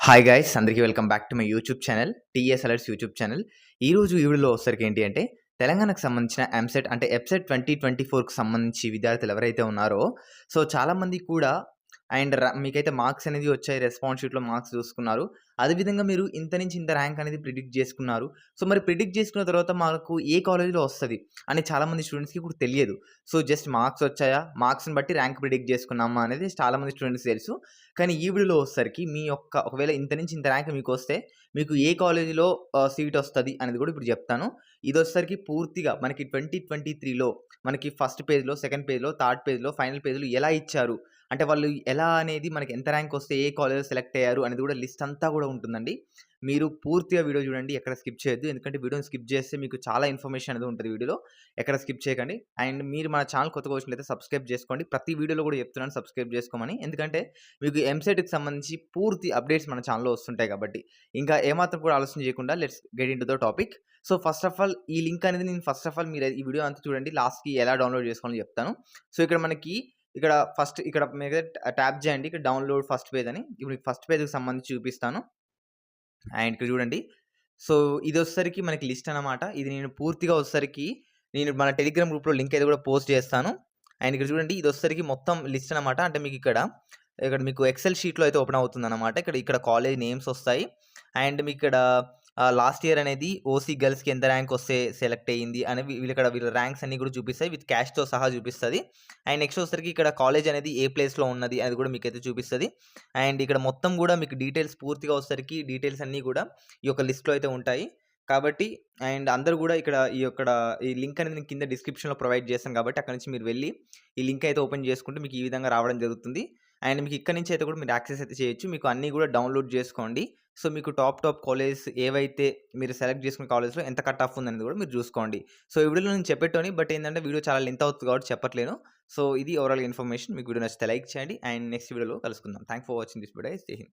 Hi guys అందరికీ welcome back to my YouTube channel TS alerts YouTube channel. ఈరోజు ఈ వీడియోలో వచ్చేసరికి ఏంటి అంటే తెలంగాణకు సంబంధించిన ఎంసెట్ అంటే ఎబ్సెట్ 2024కి సంబంధించి విద్యార్థులు ఎవరైతే ఉన్నారో సో చాలామంది కూడా అండ్ మీకైతే మార్క్స్ అనేది వచ్చాయి. రెస్పాన్స్ షీట్లో మార్క్స్ చూసుకున్నారు. అదేవిధంగా మీరు ఇంత నుంచి ఇంత ర్యాంక్ అనేది ప్రిడిక్ట్ చేసుకున్నారు. సో మరి ప్రిడిక్ట్ చేసుకున్న తర్వాత మాకు ఏ కాలేజీలో వస్తుంది అని చాలామంది స్టూడెంట్స్కి కూడా తెలియదు. సో జస్ట్ మార్క్స్ వచ్చాయా, మార్క్స్ని బట్టి ర్యాంక్ ప్రిడిక్ట్ చేసుకున్నామా అనేది చాలామంది స్టూడెంట్స్ తెలుసు. కానీ ఈ వీడియోలో వచ్చేసరికి మీ యొక్క ఒకవేళ ఇంత నుంచి ఇంత ర్యాంక్ మీకు వస్తే మీకు ఏ కాలేజీలో సీట్ వస్తుంది అనేది కూడా ఇప్పుడు చెప్తాను. ఇది వచ్చేసరికి పూర్తిగా మనకి 2023లో మనకి ఫస్ట్ పేజ్లో, సెకండ్ పేజ్లో, థర్డ్ పేజ్లో, ఫైనల్ పేజ్లో ఎలా ఇచ్చారు అంటే వాళ్ళు ఎలా అనేది మనకి ఎంత ర్యాంక్ వస్తే ఏ కాలేజ్‌లో సెలెక్ట్ అయ్యారు అనేది కూడా లిస్ట్ అంతా కూడా ఉంటుందండి. మీరు పూర్తిగా వీడియో చూడండి. ఎక్కడ స్కిప్ చేయొద్దు. ఎందుకంటే వీడియోని స్కిప్ చేస్తే మీకు చాలా ఇన్ఫర్మేషన్ అనేది ఉంటది వీడియోలో. ఎక్కడ స్కిప్ చేయకండి. అండ్ మీరు మన ఛానల్ కొత్తగా వచ్చినట్లయితే సబ్స్క్రైబ్ చేసుకోండి. ప్రతి వీడియోలో కూడా చెప్తున్నాను సబ్స్క్రైబ్ చేసుకోమని. ఎందుకంటే మీకు ఎంసెట్‌కి సంబంధించి పూర్తి అప్డేట్స్ మన ఛానల్‌లో వస్తుంటాయి కాబట్టి. ఇంకా ఏమాత్రం కూడా ఆలస్యం చేయకుండా let's get into the topic. So first of all ఈ లింక్ అనేది నేను ఫస్ట్ ఆఫ్ ఆల్ మీరు ఈ వీడియో అంతా చూడండి. లాస్ట్‌కి ఎలా డౌన్లోడ్ చేసుకోవాలో చెప్తాను. సో ఇక్కడ మనకి ఫస్ట్ ఇక్కడ మీద ట్యాప్ చేయండి. ఇక్కడ డౌన్లోడ్ ఫస్ట్ పేజ్ అని. ఇప్పుడు ఫస్ట్ పేజ్‌కి సంబంధించి చూపిస్తాను. అండ్ ఇక్కడ చూడండి. సో ఇదొచ్చేసరికి మనకి లిస్ట్ అనమాట. ఇది నేను పూర్తిగా వచ్చేసరికి నేను మన టెలిగ్రామ్ గ్రూప్‌లో లింక్ అయితే కూడా పోస్ట్ చేస్తాను. అండ్ ఇక్కడ చూడండి ఇదొచ్చేసరికి మొత్తం లిస్ట్ అనమాట. అంటే మీకు ఇక్కడ మీకు ఎక్సెల్ షీట్‌లో అయితే ఓపెన్ అవుతుందన్నమాట. ఇక్కడ కాలేజ్ నేమ్స్ వస్తాయి. అండ్ మీకిక్కడ లాస్ట్ ఇయర్ అనేది ఓసీ గర్ల్స్‌కి ఎంత ర్యాంక్ వస్తే సెలెక్ట్ అయ్యింది అనేవి వీళ్ళ ర్యాంక్స్ అన్నీ కూడా చూపిస్తాయి. విత్ క్యాష్‌తో సహా చూపిస్తది. అండ్ నెక్స్ట్ వచ్చేసరికి ఇక్కడ కాలేజ్ అనేది ఏ ప్లేస్‌లో ఉన్నది అది కూడా మీకైతే చూపిస్తది. అండ్ ఇక్కడ మొత్తం కూడా మీకు డీటెయిల్స్ పూర్తిగా వచ్చేసరికి డీటెయిల్స్ అన్నీ కూడా ఈ యొక్క లిస్ట్‌లో అయితే ఉంటాయి. కాబట్టి అండ్ అందరూ కూడా ఈ లింక్ అనేది నేను కింద డిస్క్రిప్షన్‌లో ప్రొవైడ్ చేశాను కాబట్టి అక్కడి నుంచి మీరు వెళ్ళి ఈ లింక్ అయితే ఓపెన్ చేసుకుంటే మీకు ఈ విధంగా రావడం జరుగుతుంది. అండ్ మీకు ఇక్కడి నుంచి అయితే కూడా మీరు యాక్సెస్ అయితే చేయొచ్చు. మీకు అన్నీ కూడా డౌన్లోడ్ చేసుకోండి. సో మీకు టాప్ కాలేజెస్ ఏవైతే మీరు సెలెక్ట్ చేసుకున్న కాలేజ్‌లో ఎంత కట్ ఆఫ్ ఉందనేది కూడా మీరు చూసుకోండి. సో ఈ వీడియోలో నేను చెప్పేటోని బట్ ఏంటంటే వీడియో చాలా లెంత్ అవుతుంది కాబట్టి చెప్పట్లేను. సో ఇది ఓవరాల్ ఇన్ఫర్మేషన్. మీకు వీడియో నచ్చితే లైక్ చేయండి. అండ్ నెక్స్ట్ వీడియోలో కలుసుకుందాం. Thanks for watching this video. జై హింద్.